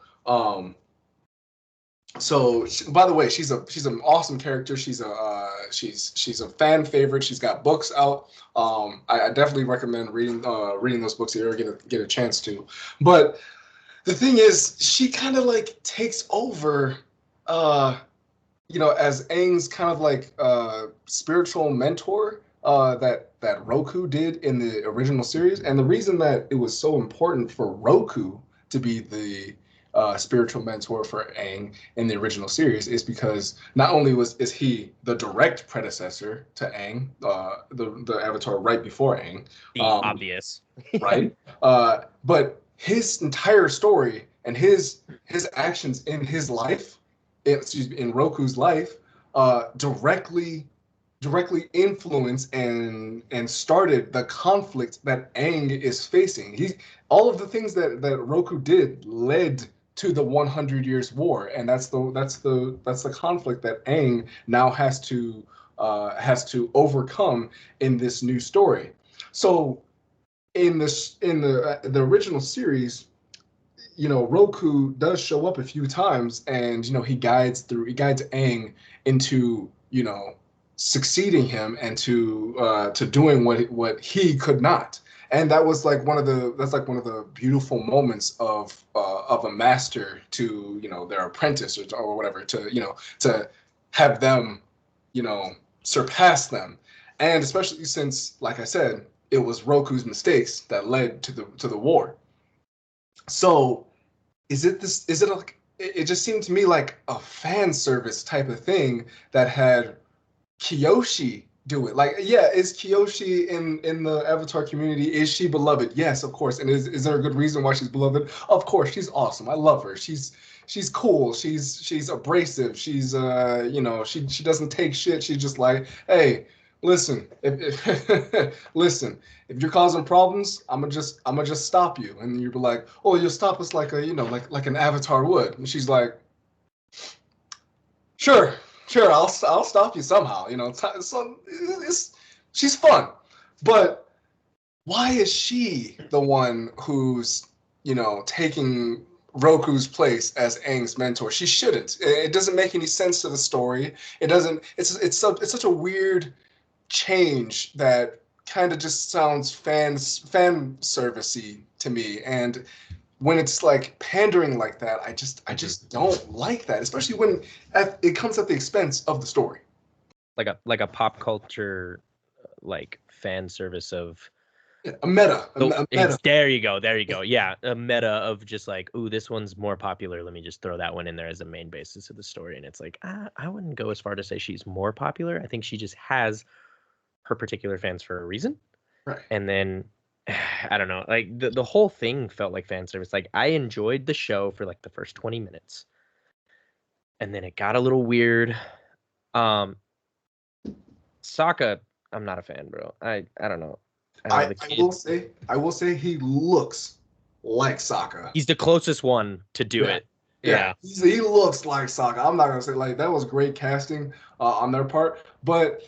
by the way, she's an awesome character. She's a fan favorite. She's got books out. I definitely recommend reading those books if you ever get a chance to. But the thing is, she kind of like takes over, as Aang's kind of like spiritual mentor that Roku did in the original series. And the reason that it was so important for Roku to be the spiritual mentor for Aang in the original series is because not only is he the direct predecessor to Aang, the Avatar right before Aang, the obvious, right? But his entire story and his actions in his life, in Roku's life, directly influence and started the conflict that Aang is facing. All of the things that Roku did led to the 100 Years War, and that's the conflict that Aang now has to overcome in this new story. So in the original series, Roku does show up a few times, and he guides Aang into succeeding him and to doing what he could not. And that was like one of the beautiful moments of a master to their apprentice or whatever, to have them surpass them. And especially since, like I said, it was Roku's mistakes that led to the war. So is it like, it just seemed to me like a fan service type of thing that had Kyoshi do it. Like, yeah, is Kyoshi in the Avatar community, is she beloved? Yes, of course. And is there a good reason why she's beloved? Of course, she's awesome. I love her. She's cool. She's abrasive. She's she doesn't take shit. She's just like, hey, listen, listen, if you're causing problems, I'm gonna just stop you. And you'd be like, oh, you'll stop us like like an Avatar would. And she's like, sure, I'll stop you somehow. She's fun, but why is she the one who's taking Roku's place as Aang's mentor? She shouldn't. It doesn't make any sense to the story. It doesn't. It's such a weird change that kind of just sounds fan servicey to me. And when it's like pandering like that, I just don't like that, especially when it comes at the expense of the story. Like a pop culture, like fan service of a meta. There you go. Yeah, a meta of just like, ooh, this one's more popular. Let me just throw that one in there as a main basis of the story. And it's like, I wouldn't go as far to say she's more popular. I think she just has her particular fans for a reason. Right. And then I don't know, like the whole thing felt like fan service. Like I enjoyed the show for like the first 20 minutes. And then it got a little weird. Sokka, I'm not a fan, bro. I don't know. I will say he looks like Sokka. He's the closest one to do it. Yeah. He looks like Sokka. I'm not gonna say like that was great casting on their part, but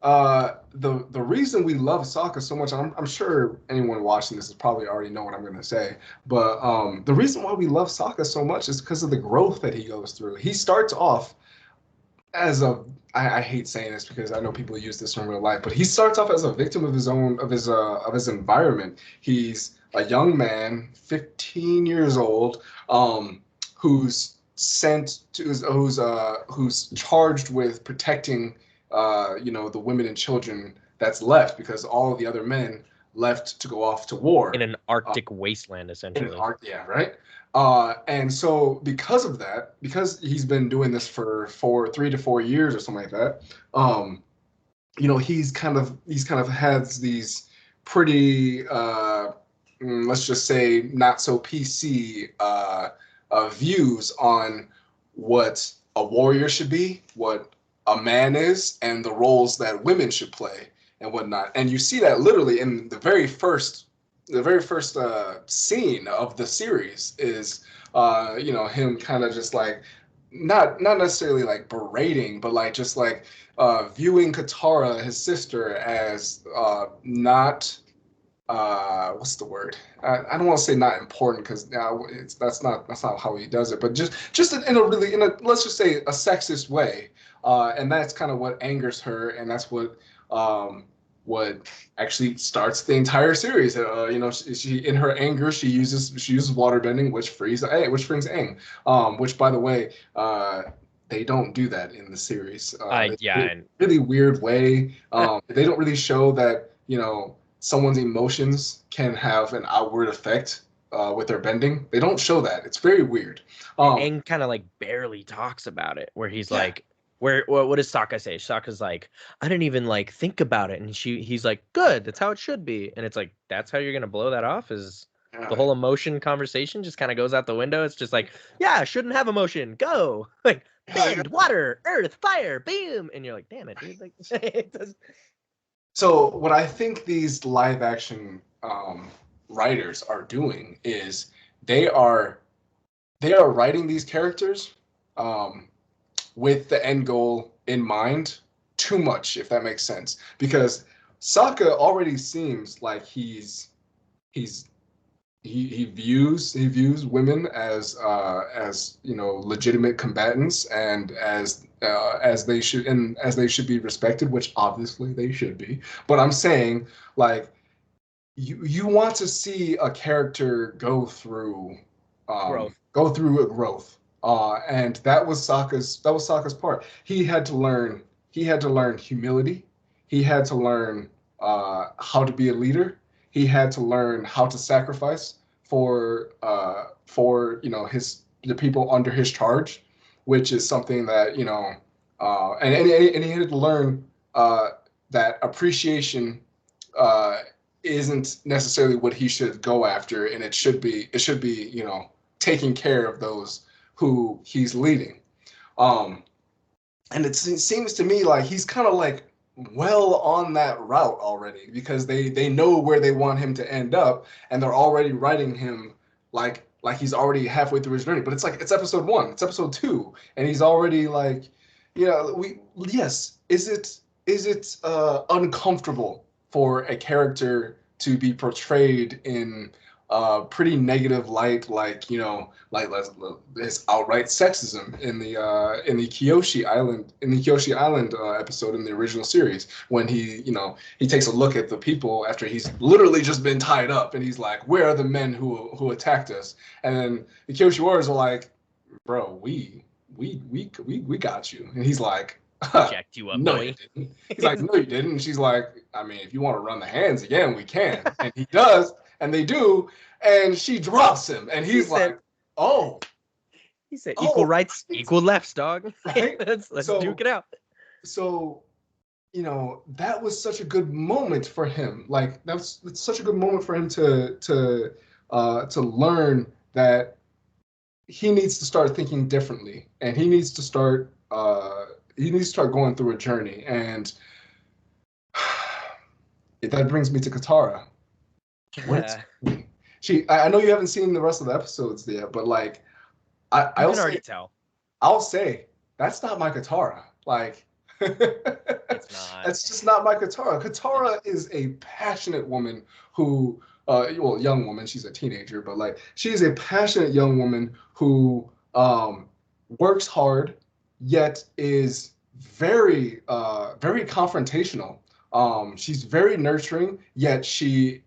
the reason we love Sokka so much, I'm sure anyone watching this is probably already know what I'm gonna say, but the reason why we love Sokka so much is because of the growth that he goes through. He starts off as a I hate saying this because I know people use this in real life, but he starts off as a victim of his own of his environment. He's a young man, 15 years old, who's sent to who's charged with protecting the women and children that's left because all of the other men left to go off to war in an Arctic wasteland, essentially. Yeah, right. And so because of that, because he's been doing this for 3 to 4 years or something like that, he's kind of has these pretty let's just say not so PC views on what a warrior should be, what a man is, and the roles that women should play and whatnot. And you see that literally in the very first scene of the series is him kind of just like not necessarily like berating, but like just like viewing Katara, his sister, as not what's the word? I don't want to say not important because that's not how he does it, but just in a really let's just say a sexist way, and that's kind of what angers her, and that's what actually starts the entire series. She in her anger she uses waterbending, which frees Aang, which by the way, they don't do that in the series. Really weird way. They don't really show that someone's emotions can have an outward effect with their bending. They don't show that. It's very weird. Aang kind of like barely talks about it, where he's like, what does Sokka say? Sokka's like, I didn't even like think about it, and he's like, good, that's how it should be, and it's like, that's how you're gonna blow that off? Is the whole emotion conversation just kind of goes out the window? It's just like, yeah, shouldn't have emotion, go, like bend, water, earth, fire, boom, and you're like, damn it, dude, like it does. So what I think these live action writers are doing is they are writing these characters with the end goal in mind too much, if that makes sense. Because Sokka already seems like he views women as legitimate combatants and as they should be respected, which obviously they should be. But I'm saying, like, you want to see a character go through a growth. And that was Sokka's part. He had to learn humility. He had to learn how to be a leader. He had to learn how to sacrifice for the people under his charge, which is something that and he had to learn that appreciation isn't necessarily what he should go after, and it should be taking care of those who he's leading. And it seems to me like he's kind of like well on that route already, because they know where they want him to end up, and they're already writing him like he's already halfway through his journey. But it's like, it's episode 1, it's episode 2, and he's already like, is it uncomfortable for a character to be portrayed in pretty negative light, like this outright sexism in the Kyoshi Island episode in the original series, when he takes a look at the people after he's literally just been tied up, and he's like, where are the men who attacked us? And then the Kyoshi warriors are like, bro, we got you. And he's like, jacked you up, no, you didn't. He's like, no, you didn't. And she's like, I mean, if you want to run the hands again, we can. And he does, and they do, and she drops him, and he's like, oh. He said, equal rights, equal lefts, dog. Right? Let's duke it out. So, that was such a good moment for him. Like, it's such a good moment for him to learn that he needs to start thinking differently, and he needs to start going through a journey. And that brings me to Katara. I know you haven't seen the rest of the episodes yet, but like, I'll already tell. I'll say that's not my Katara. Like, it's not. That's just not my Katara. Katara is a passionate woman who, young woman. She's a teenager, but like, she's a passionate young woman who works hard, yet is very confrontational. She's very nurturing, yet she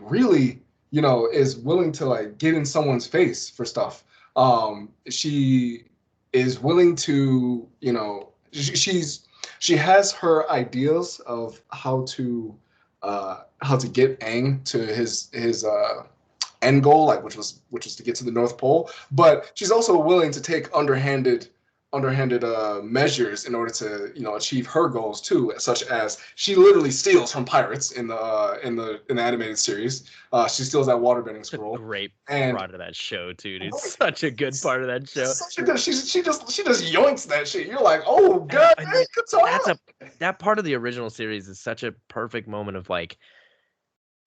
really, is willing to like get in someone's face for stuff. She is willing to, she has her ideas of how to get Aang to his end goal, like which was to get to the North Pole. But she's also willing to take underhanded measures in order to achieve her goals too, such as she literally steals from pirates in the animated series. She steals that waterbending scroll. Great And part of that show too, dude. Such a good part of that show. such a good. She just yoinks that shit. You're like, oh god, hey, Katara. That part of the original series is such a perfect moment of like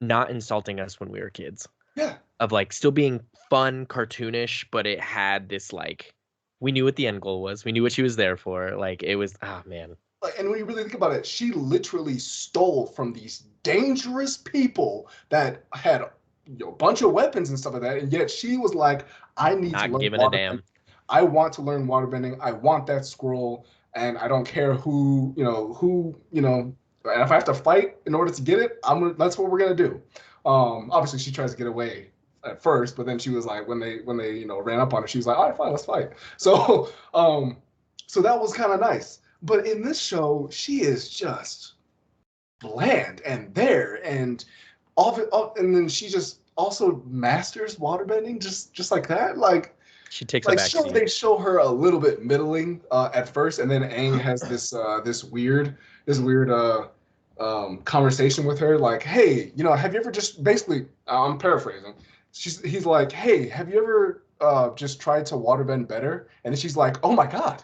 not insulting us when we were kids. Yeah. Of like still being fun, cartoonish, but it had this like we knew what the end goal was. We knew what she was there for. Like it was, man. And when you really think about it, she literally stole from these dangerous people that had a bunch of weapons and stuff like that, and yet she was like, "I need to Not learn giving a waterbending. damn. I want to learn waterbending. I want that scroll, and I don't care who. And if I have to fight in order to get it, That's what we're gonna do." Obviously, she tries to get away at first, but then she was like, when they ran up on her, she was like, "All right, fine, let's fight." So so that was kind of nice. But in this show, she is just bland and there, and and then she just also masters waterbending just like that. Like she takes a back seat. They show her a little bit middling at first, and then Aang has this weird conversation with her, like, "Hey, have you ever just basically?" I'm paraphrasing. He's like, "Hey, have you ever just tried to waterbend better?" And then she's like, "Oh my god,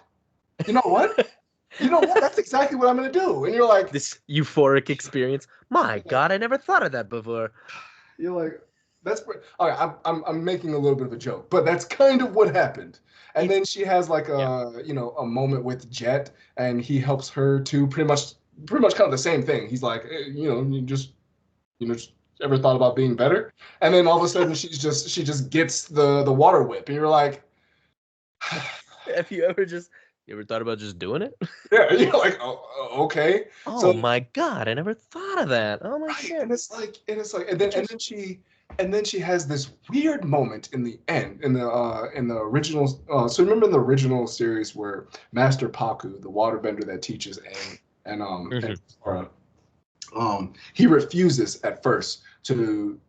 you know what? You know what? That's exactly what I'm gonna do." And you're like, this euphoric experience. My God, I never thought of that before. You're like, that's okay. I'm making a little bit of a joke, but that's kind of what happened. And then she has like a moment with Jet, and he helps her to pretty much kind of the same thing. He's like, you just ever thought about being better? And then all of a sudden she just gets the water whip, and you're like, have you ever thought about just doing it? Yeah, you're like, oh, okay. Oh my God, I never thought of that. Oh my Right, shit. and then she has this weird moment in the end in the original. So remember in the original series where Master Paku, the waterbender that teaches Aang and Sora, he refuses at first to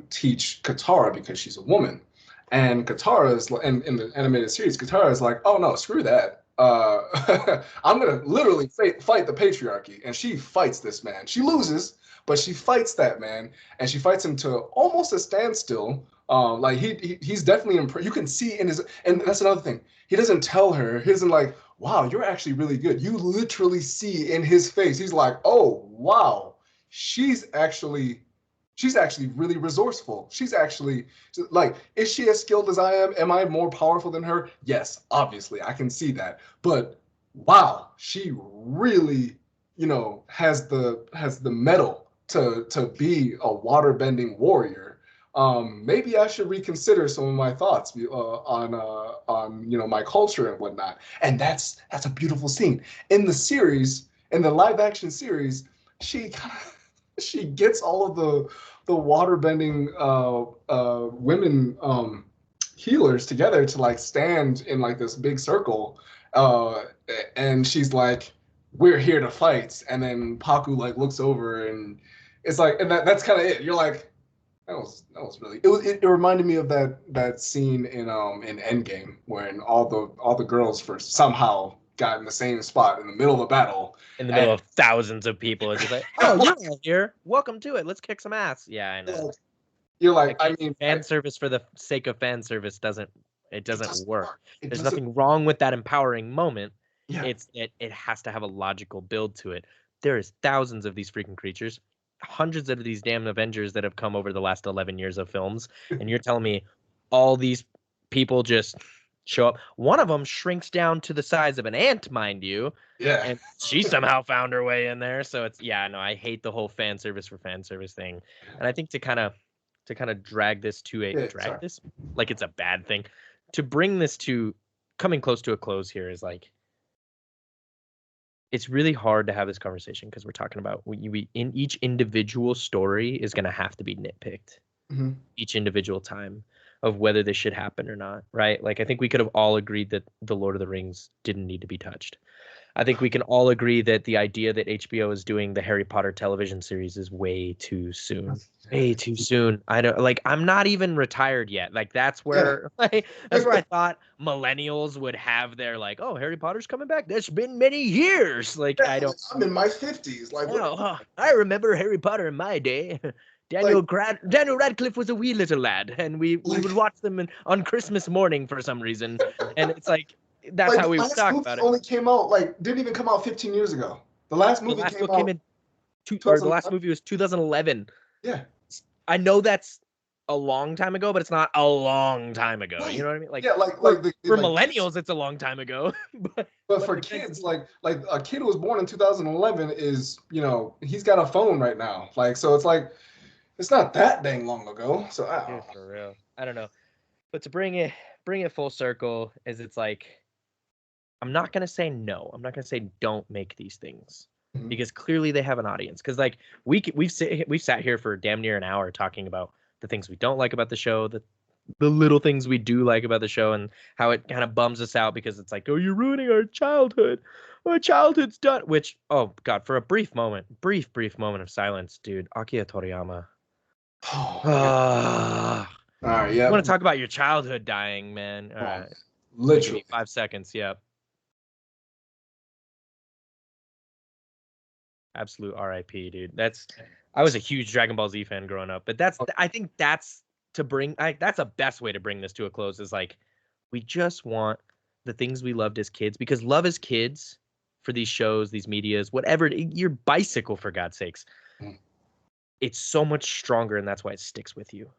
teach Katara because she's a woman, and Katara is in the animated series. Katara is like, "Oh no, screw that. I'm gonna literally fight the patriarchy," and she fights this man. She loses, but she fights that man, and she fights him to almost a standstill. Like he's definitely impressed. You can see in his, and that's another thing. He doesn't tell her. He doesn't like, "Wow, you're actually really good." You literally see in his face. He's like, "Oh wow, she's actually really resourceful. She's actually like, is she as skilled as I am? Am I more powerful than her? Yes, obviously, I can see that. But wow, she really, has the mettle to be a waterbending warrior. Maybe I should reconsider some of my thoughts on my culture and whatnot. And that's a beautiful scene in the series, in the live action series. She gets all of the waterbending women healers together to like stand in like this big circle, uh, and she's like, "We're here to fight." And then Paku like looks over, and it's like, and that's kind of it. You're like, that was really it reminded me of that scene in Endgame when all the girls first somehow got in the same spot in the middle of the battle. In the middle of thousands of people. It's just like, "Oh, you're all here. Welcome to it. Let's kick some ass." Yeah, I know. You're like, I mean, fan service for the sake of fan service doesn't work. There's nothing wrong with that empowering moment. Yeah. It has to have a logical build to it. There is thousands of these freaking creatures, hundreds of these damn Avengers that have come over the last 11 years of films, and you're telling me all these people just show up. One of them shrinks down to the size of an ant, mind you. Yeah. And she somehow found her way in there. So it's, no, I hate the whole fan service for fan service thing. And I think to kind of drag this to this like it's a bad thing, to bring this to coming close to a close here is like, it's really hard to have this conversation because we're talking about we in each individual story is going to have to be nitpicked each individual time of whether this should happen or not, right? Like I think we could have all agreed that the Lord of the Rings didn't need to be touched. I think we can all agree that the idea that HBO is doing the Harry Potter television series is way too soon. Way too soon. I don't like. I'm not even retired yet. Like that's where, like, that's where I thought millennials would have their like, oh, Harry Potter's coming back. That's been many years. Like I don't. I'm in my 50s. Like, I remember Harry Potter in my day. Daniel Radcliffe was a wee little lad, and we would watch them on Christmas morning for some reason. And it's like that's how we would talk about it. Only came out didn't even come out 15 years ago. The last movie came in the last movie was 2011. Yeah. I know that's a long time ago, but it's not a long time ago. Right. You know what I mean? Like, for millennials, it's a long time ago. but for kids, like a kid who was born in 2011 is, he's got a phone right now. Like, so it's like, it's not that dang long ago. So I don't know. For real. I don't know. But to bring it full circle is it's like, I'm not going to say no. I'm not going to say don't make these things because clearly they have an audience. Because like we've sat here for damn near an hour talking about the things we don't like about the show, the little things we do like about the show, and how it kind of bums us out because it's like, oh, you're ruining our childhood. Our childhood's done. Which, oh God, for a brief moment of silence, dude, Akira Toriyama. All right, yeah. You want to talk about your childhood dying, man? All right. Literally 5 seconds. Yep. Absolute RIP, dude. I was a huge Dragon Ball Z fan growing up, but I think that's that's a best way to bring this to a close is like, we just want the things we loved as kids, because love as kids for these shows, these medias, whatever, your bicycle, for God's sakes, it's so much stronger, and that's why it sticks with you.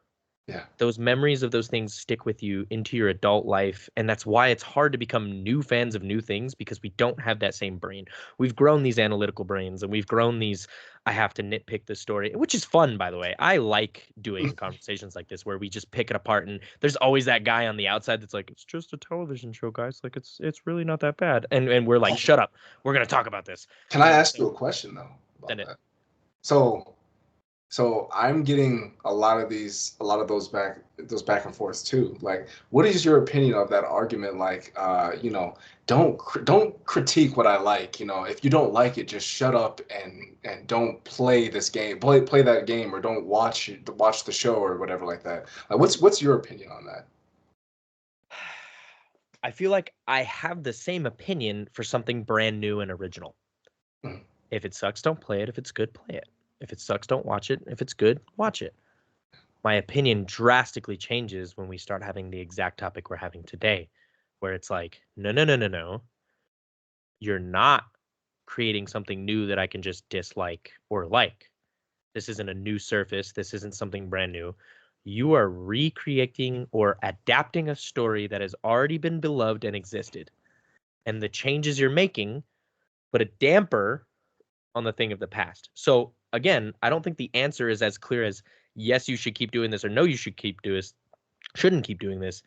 Yeah. Those memories of those things stick with you into your adult life. And that's why it's hard to become new fans of new things, because we don't have that same brain. We've grown these analytical brains, and we've grown these, I have to nitpick the story, which is fun, by the way. I like doing conversations like this where we just pick it apart, and there's always that guy on the outside that's like, it's just a television show, guys. Like it's really not that bad. And we're like, shut up. We're going to talk about this. Can I ask you a question though about that? So I'm getting a lot of those back and forths too. Like, what is your opinion of that argument? Like, don't critique what I like. If you don't like it, just shut up and don't play this game, play that game, or don't watch the show or whatever like that. Like, what's your opinion on that? I feel like I have the same opinion for something brand new and original. If it sucks, don't play it. If it's good, play it. If it sucks, don't watch it. If it's good, watch it. My opinion drastically changes when we start having the exact topic we're having today, where it's like, no. You're not creating something new that I can just dislike or like. This isn't a new surface. This isn't something brand new. You are recreating or adapting a story that has already been beloved and existed. And the changes you're making put a damper on the thing of the past. So again, I don't think the answer is as clear as yes, you should keep doing this, or no, you shouldn't keep doing this.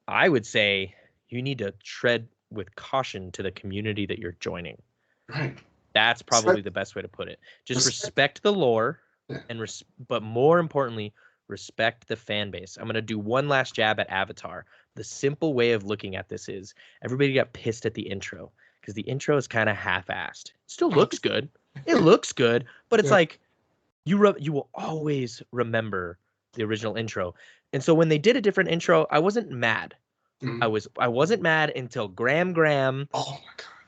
I would say you need to tread with caution to the community that you're joining. Right. That's probably the best way to put it. Just respect the lore, but more importantly, respect the fan base. I'm going to do one last jab at Avatar. The simple way of looking at this is everybody got pissed at the intro because the intro is kind of half-assed. It still looks good. It looks good, but it's like you will always remember the original intro. And so when they did a different intro, I wasn't mad. I wasn't mad until Graham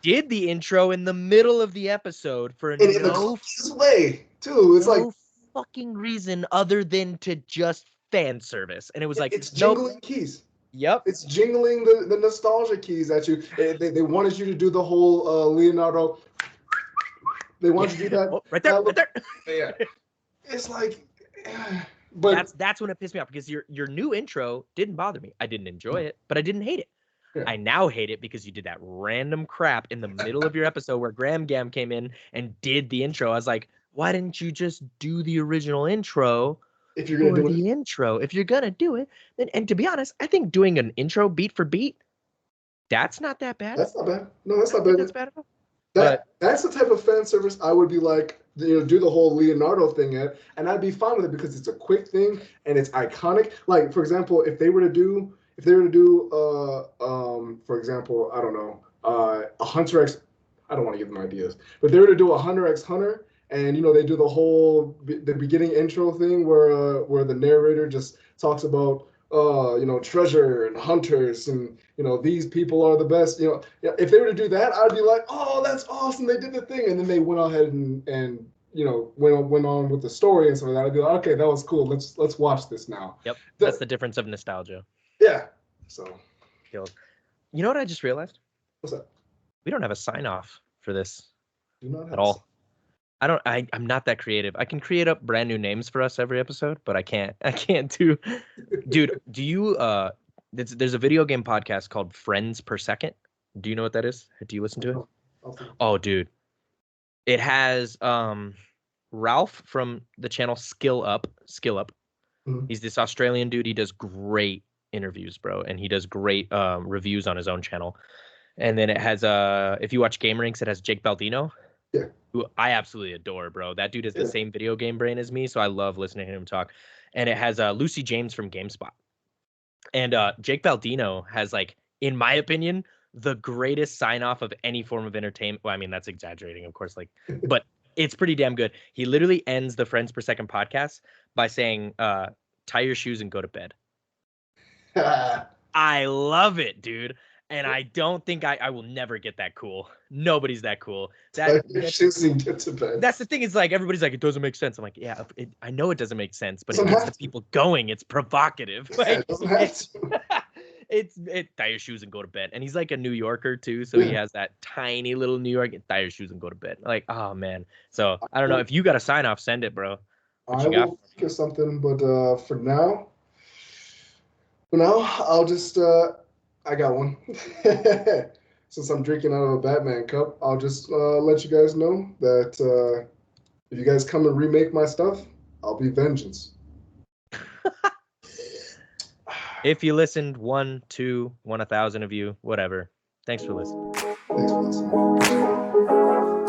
did the intro in the middle of the episode for no way too. It's no fucking reason other than to just fan service. And it was like, it's jingling keys. Yep. It's jingling the nostalgia keys at you. They wanted you to do the whole Leonardo. They wanted you to do that. Oh, right there. Yeah. It's like, but that's when it pissed me off, because your new intro didn't bother me. I didn't enjoy it, but I didn't hate it. Yeah. I now hate it because you did that random crap in the middle of your episode where Graham Gam came in and did the intro. I was like, why didn't you just do the original intro? If you're gonna do the intro, if you're gonna do it, then, and to be honest, I think doing an intro beat for beat, that's not that bad. That's not bad. No, that's not bad. That's bad enough. That's the type of fan service I would be like, do the whole Leonardo thing at, and I'd be fine with it because it's a quick thing and it's iconic. Like, for example, if they were to do, for example, I don't know, a Hunter X, I don't want to give them ideas, but they were to do a Hunter X Hunter, and they do the whole the beginning intro thing where the narrator just talks about treasure and hunters and these people are the best. If they were to do that, I'd be like, oh, that's awesome. They did the thing, and then they went ahead and went on with the story and stuff like that. I'd be like, okay, that was cool. Let's watch this now. Yep, that's the difference of nostalgia. Yeah. So. You know what I just realized? What's that? We don't have a sign off for this at all. I'm not that creative. I can create up brand new names for us every episode, but I can't do. Dude, do you there's a video game podcast called Friends Per Second. Do you know what that is? Do you listen to it? Oh, dude. It has Ralph from the channel Skill Up. Mm-hmm. He's this Australian dude. He does great interviews, bro, and he does great reviews on his own channel. And then it has if you watch Game Rinks, it has Jake Baldino. Yeah. Who I absolutely adore, bro. That dude has the same video game brain as me, so I love listening to him talk. And it has Lucy James from GameSpot. And Jake Baldino has, like, in my opinion, the greatest sign-off of any form of entertainment. Well, I mean, that's exaggerating, of course, but it's pretty damn good. He literally ends the Friends Per Second podcast by saying, tie your shoes and go to bed. I love it, dude. And I don't think I will never get that cool. Nobody's that cool. That's the thing. Is like, everybody's like, it doesn't make sense. I'm like, yeah, I know it doesn't make sense, but it gets the people going. It's provocative. Like, tie your shoes and go to bed. And he's like a New Yorker too, so he has that tiny little New York. Tie your shoes and go to bed. Like, oh man. So I don't know, if you got a sign off, send it, bro. I will think of something, but for now, I'll just. I got one. Since I'm drinking out of a Batman cup, I'll just let you guys know that if you guys come and remake my stuff, I'll be vengeance. If you listened, 1, 2, 1,000 of you, whatever. Thanks for listening. Thanks for listening.